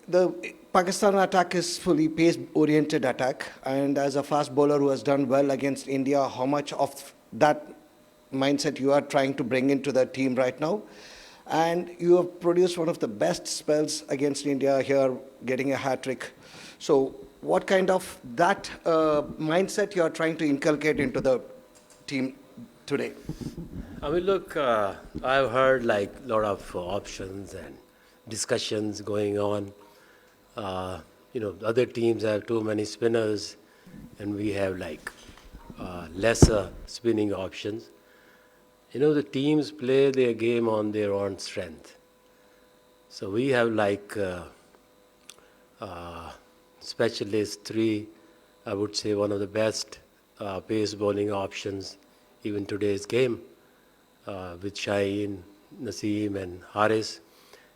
the Pakistan attack is fully pace-oriented attack, and as a fast bowler who has done well against India, how much of that mindset you are trying to bring into the team right now? And you have produced one of the best spells against India here, getting a hat-trick. So what kind of that mindset you are trying to inculcate into the team today? I mean, look, I've heard like a lot of options and discussions going on. Other teams have too many spinners, and we have like lesser spinning options. The teams play their game on their own strength. So we have like specialist three, I would say one of the best pace bowling options even today's game with Shaheen, Naseem and Haris.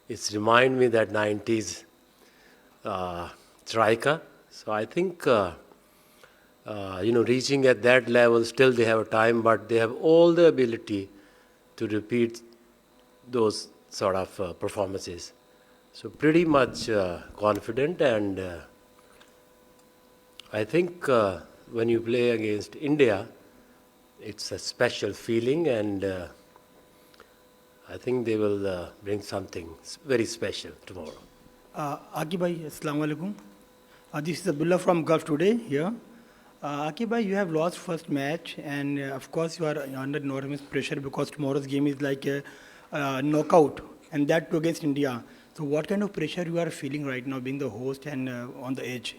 It's remind me that 90s striker. So I think reaching at that level, still they have a time, but they have all the ability to repeat those sort of performances. So pretty much confident, and I think when you play against India, it's a special feeling, and I think they will bring something very special tomorrow. Akib bhai, assalamu alaikum. This is Abdullah from Gulf Today here. Akib bhai, you have lost first match, and of course you are under enormous pressure because tomorrow's game is like a knockout, and that too against India. So what kind of pressure you are feeling right now, being the host and on the edge?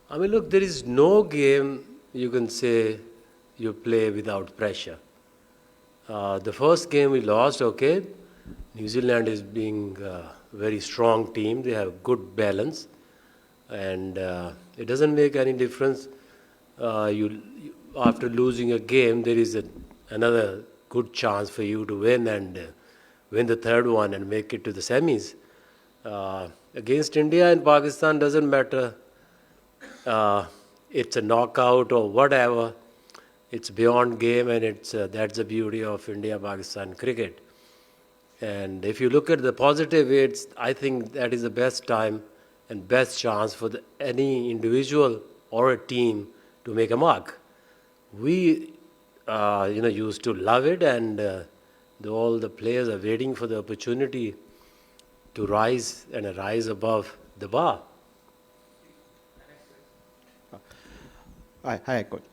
I mean, look, there is no game you can say you play without pressure. The first game we lost, okay. New Zealand is being a very strong team. They have good balance, and it doesn't make any difference. After losing a game, there is another good chance for you to win and win the third one and make it to the semis. Against India and Pakistan doesn't matter. It's a knockout or whatever. It's beyond game, and that's the beauty of India-Pakistan cricket. And if you look at the positive, I think that is the best time and best chance for any individual or a team to make a mark. We, used to love it, and all the players are waiting for the opportunity to rise above the bar. Hi, Coach.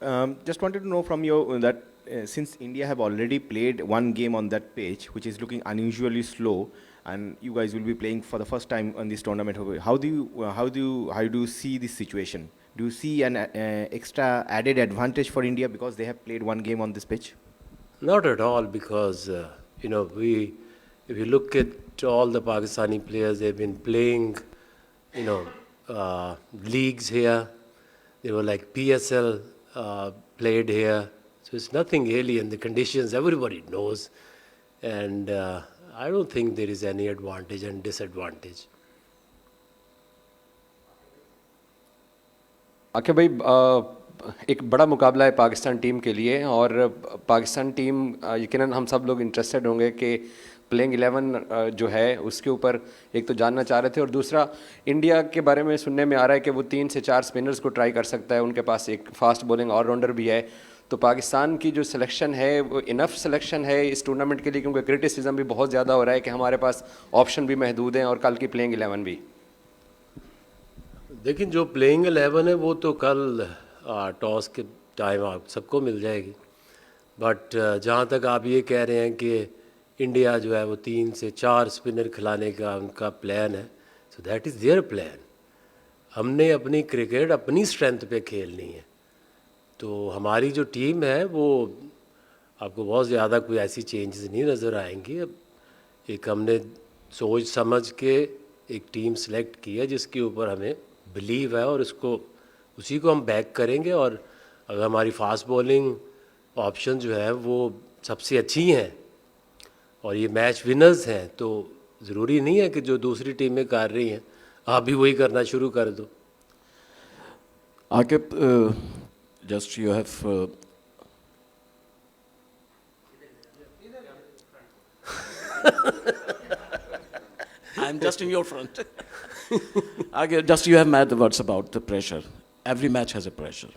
Just wanted to know from you that since India have already played one game on that pitch, which is looking unusually slow, and you guys will be playing for the first time on this tournament, how do you see this situation? Do you see an extra added advantage for India because they have played one game on this pitch? Not at all, because if you look at all the Pakistani players, they've been playing, leagues here. They were like PSL played here. So it's nothing alien. The conditions everybody knows. And I don't think there is any advantage and disadvantage. आखिर भाई एक बड़ा मुकाबला है Pakistan team के लिए, और Pakistan team यकीनन हम सब लोग इंटरेस्टेड होंगे कि प्लेइंग 11 जो है उसके ऊपर एक तो जानना चाह रहे थे, और दूसरा इंडिया के बारे में सुनने में आ रहा है कि वो 3 से 4 स्पिनर्स को ट्राई कर सकता है, उनके पास एक फास्ट बॉलिंग ऑलराउंडर भी है. तो पाकिस्तान की जो सिलेक्शन है वो इनफ सिलेक्शन है इस टूर्नामेंट के लिए, क्योंकि क्रिटिसिज्म भी बहुत ज़्यादा हो रहा है कि हमारे पास ऑप्शन भी महदूद हैं और कल की प्लेइंग 11 भी. लेकिन जो प्लेइंग 11 है वो तो कल टॉस के टाइम आप सबको मिल जाएगी. बट जहाँ तक आप ये कह रहे हैं कि इंडिया जो है वो 3 से 4 स्पिनर खिलाने का उनका प्लान है, so that is their plan. हमने अपनी क्रिकेट अपनी स्ट्रेंथ पे खेलनी है. तो हमारी जो टीम है वो आपको बहुत ज़्यादा कोई ऐसी चेंजेस नहीं नज़र आएंगी. अब एक हमने सोच समझ के एक टीम सेलेक्ट की है जिसके ऊपर हमें बिलीव है, और उसी को हम बैक करेंगे. और अगर हमारी फास्ट बॉलिंग ऑप्शन जो है वो सबसे अच्छी हैं और ये मैच विनर्स हैं, तो ज़रूरी नहीं है कि जो दूसरी टीमें कर रही हैं आप भी वही करना शुरू कर दो. Akib, just you have I'm just in your front. Okay, just you have mad the words about the pressure. Every match has a pressure.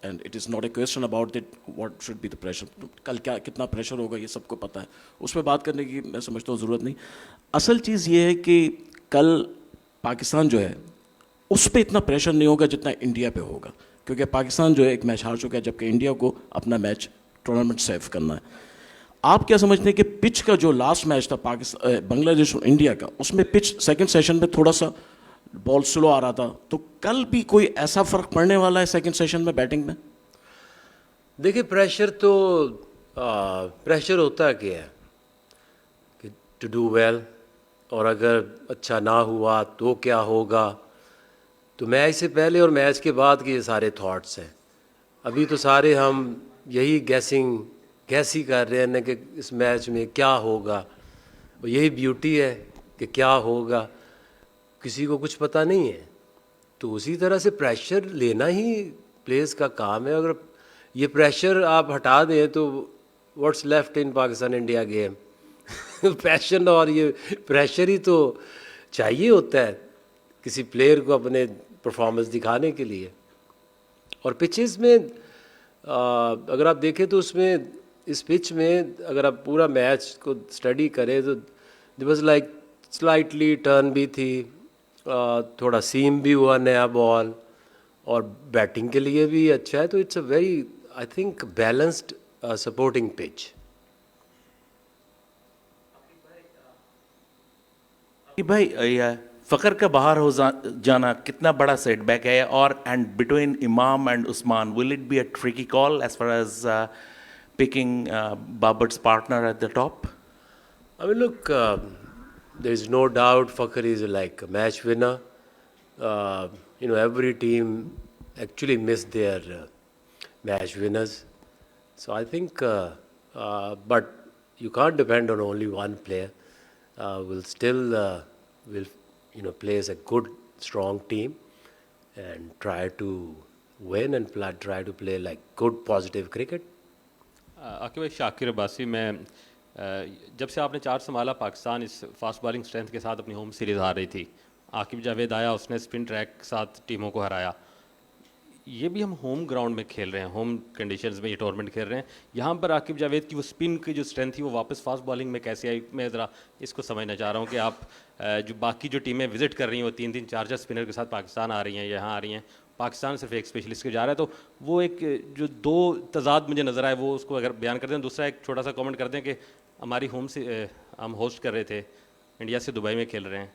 And it is not a question about it, what should be the pressure. कल क्या कितना pressure होगा ये सबको पता है. उस पर बात करने की मैं समझता हूँ ज़रूरत नहीं. असल चीज़ ये है कि कल पाकिस्तान जो है उस पर इतना प्रेशर नहीं होगा जितना इंडिया पे होगा, क्योंकि पाकिस्तान जो है एक मैच हार चुका है, जबकि इंडिया को अपना मैच टूर्नामेंट सेव करना है. आप क्या समझते हैं कि पिच का जो लास्ट मैच था पाकिस्तान बांग्लादेश और इंडिया का, उसमें पिच सेकंड सेशन में थोड़ा सा बॉल स्लो आ रहा था, तो कल भी कोई ऐसा फर्क पड़ने वाला है सेकंड सेशन में बैटिंग में? देखिए प्रेशर तो प्रेशर होता क्या है कि टू डू वेल, और अगर अच्छा ना हुआ तो क्या होगा. तो मैच से पहले और मैच के बाद के ये सारे थॉट्स हैं. अभी तो सारे हम यही गैस ही कर रहे हैं ना कि इस मैच में क्या होगा. और यही ब्यूटी है कि क्या होगा, किसी को कुछ पता नहीं है. तो उसी तरह से प्रेशर लेना ही प्लेयर्स का काम है. अगर ये प्रेशर आप हटा दें तो what's left in Pakistan India game. Passion और ये प्रेशर ही तो चाहिए होता है किसी प्लेयर को अपने परफॉर्मेंस दिखाने के लिए. और पिचेस में अगर आप देखें तो उसमें इस पिच में अगर आप पूरा मैच को स्टडी करें तो there was like slightly turn भी थी, थोड़ा सीम भी हुआ नया बॉल, और बैटिंग के लिए भी अच्छा है. तो it's a very I think balanced supporting pitch. कि भाई फ़खर का बाहर हो जाना कितना बड़ा सेटबैक है, और and between Imam and Usman will it be a tricky call as far as picking Babar's partner at the top? I mean, look, there is no doubt Fakhar is like a match winner. Every team actually missed their match winners. So I think, but you can't depend on only one player. We'll still play as a good, strong team and try to win and try to play like good, positive cricket. Aqib भाई, शाकिर अब्बासी, मैं जब से आपने 4 संभाला पाकिस्तान इस fast bowling strength के साथ अपनी होम सीरीज़ हार रही थी. आकिब जावेद आया, उसने स्पिन ट्रैक के साथ टीमों को हराया. ये भी हम होम ग्राउंड में खेल रहे हैं, होम कंडीशंस में ये टूर्नामेंट खेल रहे हैं. यहाँ पर आकिब जावेद की वो स्पिन की जो स्ट्रेंथ थी वो वापस फास्ट बॉलिंग में कैसे आई? मैं ज़रा इसको समझना चाह रहा हूँ कि आप जो बाकी जो टीमें विजिट कर रही हैं वो 3-3 4-4 स्पिनर के साथ पाकिस्तान आ रही हैं, यहाँ आ रही हैं. पाकिस्तान सिर्फ एक स्पेशलिस्ट के जा रहा है. तो वो एक जो 2 तजाद मुझे नज़र आए वो उसको अगर बयान कर दें. दूसरा एक छोटा सा कमेंट कर दें कि हमारी होम से हम होस्ट कर रहे थे, इंडिया से दुबई में खेल रहे हैं.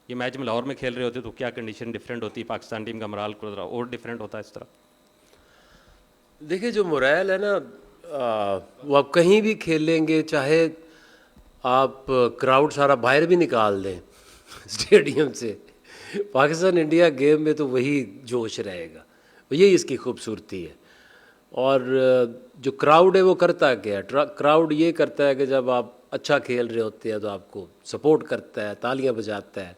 ये मैच में लाहौर में खेल रहे होते तो क्या कंडीशन डिफरेंट होती, पाकिस्तान टीम का मोराल को और डिफरेंट होता है इस तरह? देखिए जो मोरल है ना, वो आप कहीं भी खेलेंगे, चाहे आप क्राउड सारा बाहर भी निकाल दें स्टेडियम से, पाकिस्तान इंडिया गेम में तो वही जोश रहेगा. यही इसकी खूबसूरती है. और जो क्राउड है वो करता क्या है? क्राउड ये करता है कि जब आप अच्छा खेल रहे होते हैं तो आपको सपोर्ट करता है, तालियां बजाता है.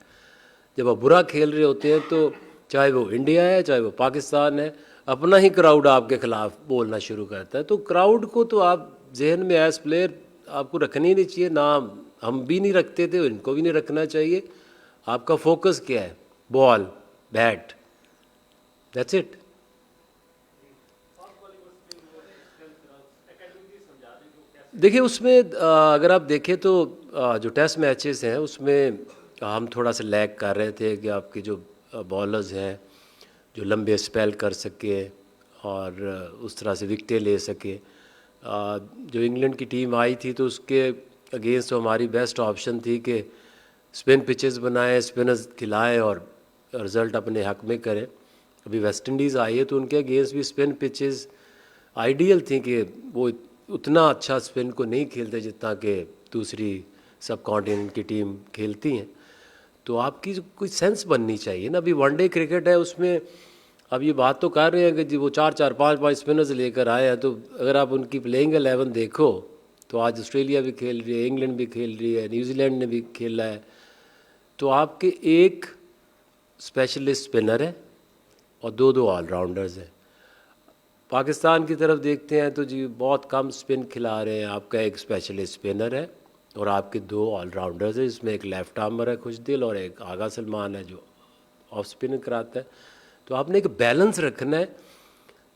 जब आप बुरा खेल रहे होते हैं तो चाहे वो इंडिया है चाहे वो पाकिस्तान है, अपना ही क्राउड आपके ख़िलाफ़ बोलना शुरू करता है. तो क्राउड को तो आप जहन में एज प्लेयर आपको रखनी नहीं चाहिए, ना हम भी नहीं रखते थे, इनको भी नहीं रखना चाहिए. आपका फोकस क्या है? Ball, bat, that's it. देखिए उसमें अगर आप देखें तो जो टेस्ट मैचेस हैं उसमें हम थोड़ा सा लैग कर रहे थे कि आपके जो बॉलर्स हैं जो लंबे स्पेल कर सके और उस तरह से विकटें ले सके. जो इंग्लैंड की टीम आई थी तो उसके अगेंस्ट तो हमारी बेस्ट ऑप्शन थी कि स्पिन पिचेस बनाएं, स्पिनर्स खिलाएं और रिज़ल्ट अपने हक में करें. अभी वेस्ट इंडीज़ आई है तो उनके अगेंस्ट भी स्पिन पिचेस आइडियल थी कि वो उतना अच्छा स्पिन को नहीं खेलते जितना कि दूसरी सब कॉन्टिनेंट की टीम खेलती हैं. तो आपकी कोई सेंस बननी चाहिए ना. अभी वनडे क्रिकेट है, उसमें अब ये बात तो कर रहे हैं कि जी वो 4-4 5-5 स्पिनर्स लेकर आए हैं. तो अगर आप उनकी प्लेइंग 11 देखो तो आज ऑस्ट्रेलिया भी खेल रही है, इंग्लैंड भी खेल रही है, न्यूजीलैंड ने भी खेला है. तो आपके एक स्पेशलिस्ट स्पिनर है और 2-2 ऑलराउंडर्स हैं. पाकिस्तान की तरफ देखते हैं तो जी बहुत कम स्पिन खिला रहे हैं. आपका एक स्पेशलिस्ट स्पिनर है और आपके दो ऑलराउंडर्स हैं, इसमें एक लेफ्ट आर्मर है खुशदिल और एक आगा सलमान है जो ऑफ स्पिन कराता है। तो आपने एक बैलेंस रखना है,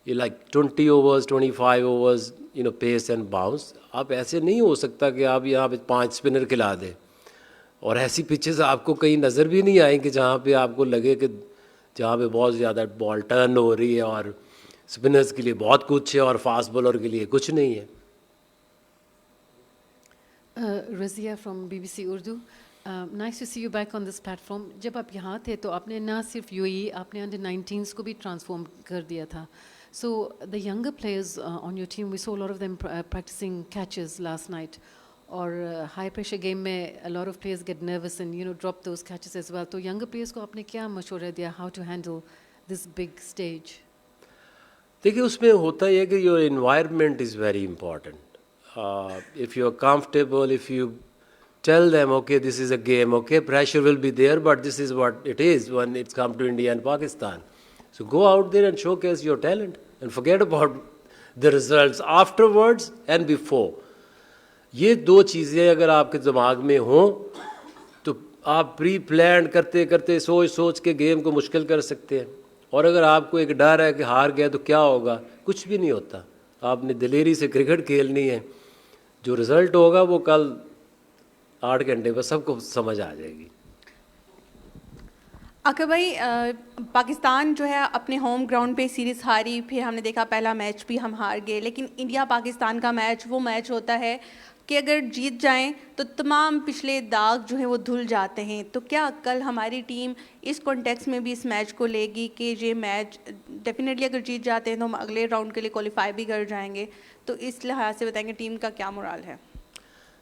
ये like 20 overs 25 overs pace and bounce. आप ऐसे नहीं हो सकता कि आप यहाँ पे 5 स्पिनर खिला दें, और ऐसी पिचेस आपको कहीं नज़र भी नहीं आएंगी जहाँ पे आपको लगे कि जहाँ पे बहुत ज़्यादा बॉल टर्न हो रही है और स्पिनर्स के लिए बहुत कुछ है और फास्ट बॉलर के लिए कुछ नहीं है। Razia from BBC Urdu, nice to see you back on this platform. जब आप यहाँ थे तो आपने ना सिर्फ यूएई, आपने अंडर 19s को भी ट्रांसफॉर्म कर दिया था। So the younger players on your team, we saw lot of them practising catches last night, और हाई प्रेशर गेम में a lot of players get nervous and drop those catches as well. तो younger players को आपने क्या मशवरा दिया, how to handle this big stage? देखिए उसमें होता ही है कि your environment is very important. If you are comfortable, if you tell them okay this is a game, okay pressure will be there but this is what it is when it's come to India and Pakistan, so go out there and showcase your talent and forget about the results afterwards and before. ये दो चीज़ें अगर आपके दिमाग में हों तो आप प्री प्लान करते करते सोच सोच के गेम को मुश्किल कर सकते हैं। और अगर आपको एक डर है कि हार गया तो क्या होगा, कुछ भी नहीं होता। आपने दिलेरी से क्रिकेट खेलनी है, जो रिज़ल्ट होगा वो कल 8 घंटे में सबको समझ आ जाएगी। आका भाई, पाकिस्तान जो है अपने होम ग्राउंड पे सीरीज़ हारी, फिर हमने देखा पहला मैच भी हम हार गए, लेकिन इंडिया पाकिस्तान का मैच वो मैच होता है कि अगर जीत जाएं तो तमाम पिछले दाग जो हैं वो धुल जाते हैं। तो क्या कल हमारी टीम इस कॉन्टेक्स्ट में भी इस मैच को लेगी कि ये मैच डेफिनेटली अगर जीत जाते हैं तो हम अगले राउंड के लिए क्वालिफाई भी कर जाएंगे? तो इस लिहाज से बताएंगे टीम का क्या मोराल है?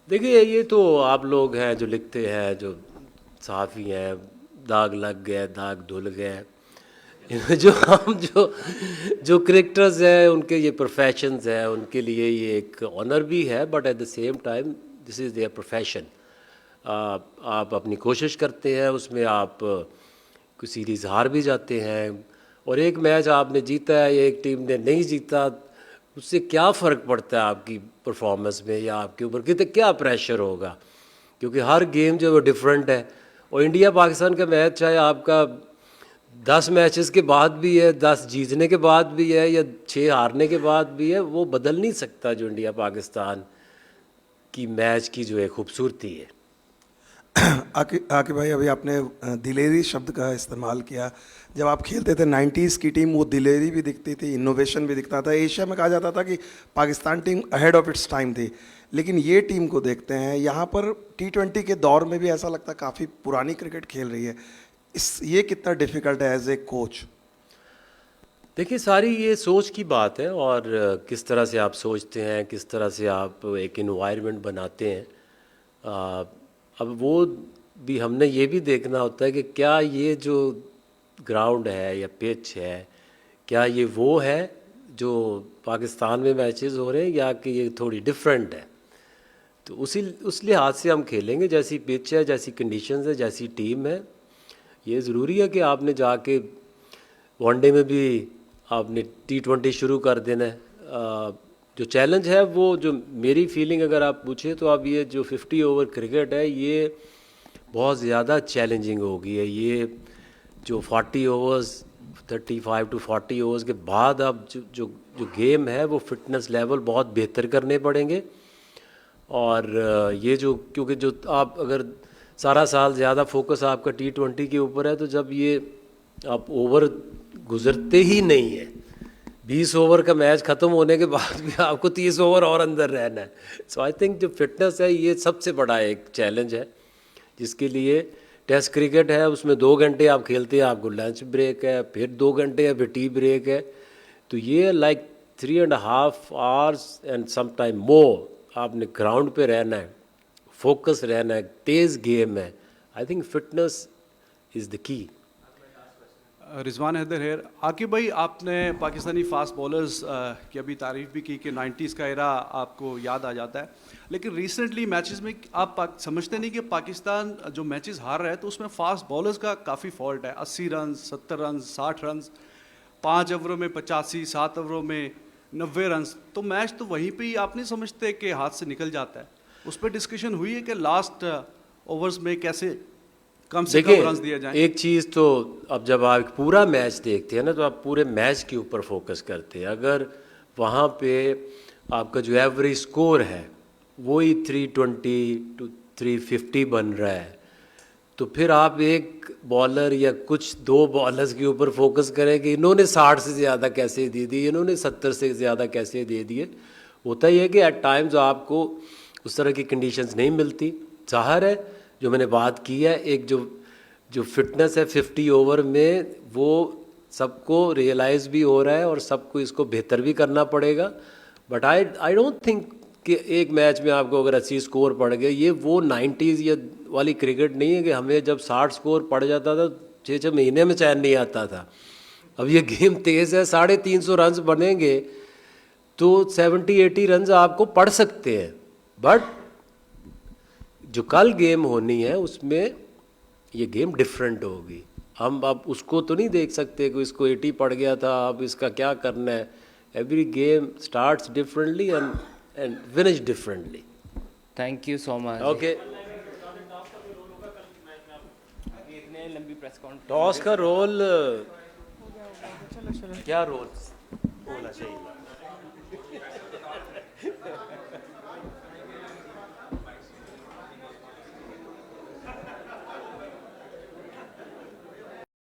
देखिए ये तो आप लोग हैं जो लिखते हैं, जो सहाफ़ी हैं, दाग लग गए, दाग धुल गए। जो हम जो क्रिकेटर्स हैं उनके ये प्रोफेशंस हैं, उनके लिए ये एक ऑनर भी है, but at the same time this is their profession. आप अपनी कोशिश करते हैं, उसमें आप कोई सीरीज़ हार भी जाते हैं, और एक मैच आपने जीता है, एक टीम ने नहीं जीता, उससे क्या फ़र्क पड़ता है आपकी परफॉर्मेंस में या आपके ऊपर कितना क्या प्रेशर होगा, क्योंकि हर गेम जो है वो डिफरेंट है। और इंडिया पाकिस्तान का मैच चाहे आपका 10 मैचेस के बाद भी है, 10 जीतने के बाद भी है, या 6 हारने के बाद भी है, वो बदल नहीं सकता जो इंडिया पाकिस्तान की मैच की जो है खूबसूरती है। आके भाई, अभी आपने दिलेरी शब्द का इस्तेमाल किया। जब आप खेलते थे 90s की टीम, वो दिलेरी भी दिखती थी, इनोवेशन भी दिखता था। एशिया में कहा जाता था कि Pakistan team ahead of its time थी, लेकिन ये टीम को देखते हैं यहाँ पर T20 के दौर में भी ऐसा लगता है काफ़ी पुरानी क्रिकेट खेल रही है। ये कितना डिफ़िकल्ट है एज ए कोच? देखिए सारी ये सोच की बात है, और किस तरह से आप सोचते हैं, किस तरह से आप एक इन्वायरमेंट बनाते हैं। अब वो भी हमने ये भी देखना होता है कि क्या ये जो ग्राउंड है या पिच है, क्या ये वो है जो पाकिस्तान में मैचेस हो रहे हैं, या कि ये थोड़ी डिफरेंट है। तो उस लिहाज से हम खेलेंगे, जैसी पिच है, जैसी कंडीशंस है, जैसी टीम है। ये ज़रूरी है कि आपने जाके वनडे में भी आपने T20 शुरू कर देना है। जो चैलेंज है वो, जो मेरी फीलिंग अगर आप पूछे तो अब ये जो 50 ओवर क्रिकेट है ये बहुत ज़्यादा चैलेंजिंग हो गई है। ये जो 40 ओवर्स 35 to 40 ओवर्स के बाद अब जो गेम है वो फिटनेस लेवल बहुत बेहतर करने पड़ेंगे। और ये जो, क्योंकि जो आप अगर सारा साल ज़्यादा फोकस आपका T20 के ऊपर है, तो जब ये आप ओवर गुजरते ही नहीं है, 20 ओवर का मैच ख़त्म होने के बाद भी आपको 30 ओवर और अंदर रहना है। सो आई थिंक जो फिटनेस है ये सबसे बड़ा एक चैलेंज है, जिसके लिए टेस्ट क्रिकेट है, उसमें 2 घंटे आप खेलते हैं, आपको लंच ब्रेक है, फिर 2 घंटे है, फिर टी ब्रेक है। तो ये like 3.5 hours and some time more आपने ग्राउंड पे रहना है, फोकस रहना है, तेज़ गेम है। I think fitness is the key. Rizwan Haider hair. Aqib भाई, आपने पाकिस्तानी फास्ट बॉलर्स की अभी तारीफ़ भी की कि 90s का एरा आपको याद आ जाता है, लेकिन रिसेंटली मैचेस में आप समझते नहीं कि पाकिस्तान जो मैचेस हार रहा है तो उसमें फास्ट बॉलर्स का काफ़ी फॉल्ट है। 80 रन, 70 रन, 60 रन, 5 ओवरों में 85, 7 ओवरों में 90 रन, तो मैच तो वहीं पे ही आप नहीं समझते कि हाथ से निकल जाता है? उस पर डिस्कशन हुई है कि लास्ट ओवर्स में कैसे कम से कम रन दिया देखिए जाए? एक चीज़ तो अब जब आप पूरा मैच देखते हैं ना तो आप पूरे मैच के ऊपर फोकस करते हैं। अगर वहाँ पे आपका जो एवरेज स्कोर है वही 320 to 350 बन रहा है, तो फिर आप एक बॉलर या कुछ दो बॉलर्स के ऊपर फोकस करें कि इन्होंने 60 से ज़्यादा कैसे दे दिए, इन्होंने 70 से ज़्यादा कैसे दे दिए। होता ही है कि एट टाइम्स आपको उस तरह की कंडीशंस नहीं मिलती। ज़ाहिर है जो मैंने बात की है, एक जो फिटनेस है 50 ओवर में, वो सबको रियलाइज़ भी हो रहा है और सबको इसको बेहतर भी करना पड़ेगा। बट आई डोंट थिंक कि एक मैच में आपको अगर अच्छी स्कोर पड़ गए, ये वो 90s या वाली क्रिकेट नहीं है कि हमें जब 60 स्कोर पड़ जाता था 6-6 महीने में चैन नहीं आता था। अब ये गेम तेज़ है, 350 रन्स बनेंगे तो 70-80 रन्स आपको पड़ सकते हैं। बट जो कल गेम होनी है उसमें ये गेम डिफरेंट होगी। हम अब उसको तो नहीं देख सकते कि इसको 80 पड़ गया था, अब इसका क्या करना है। Every game starts differently and finish differently. Thank you so much. Okay, इतने लंबी प्रेस कॉन्फ्रेंस टॉस का रोल क्या रोल होना चाहिए?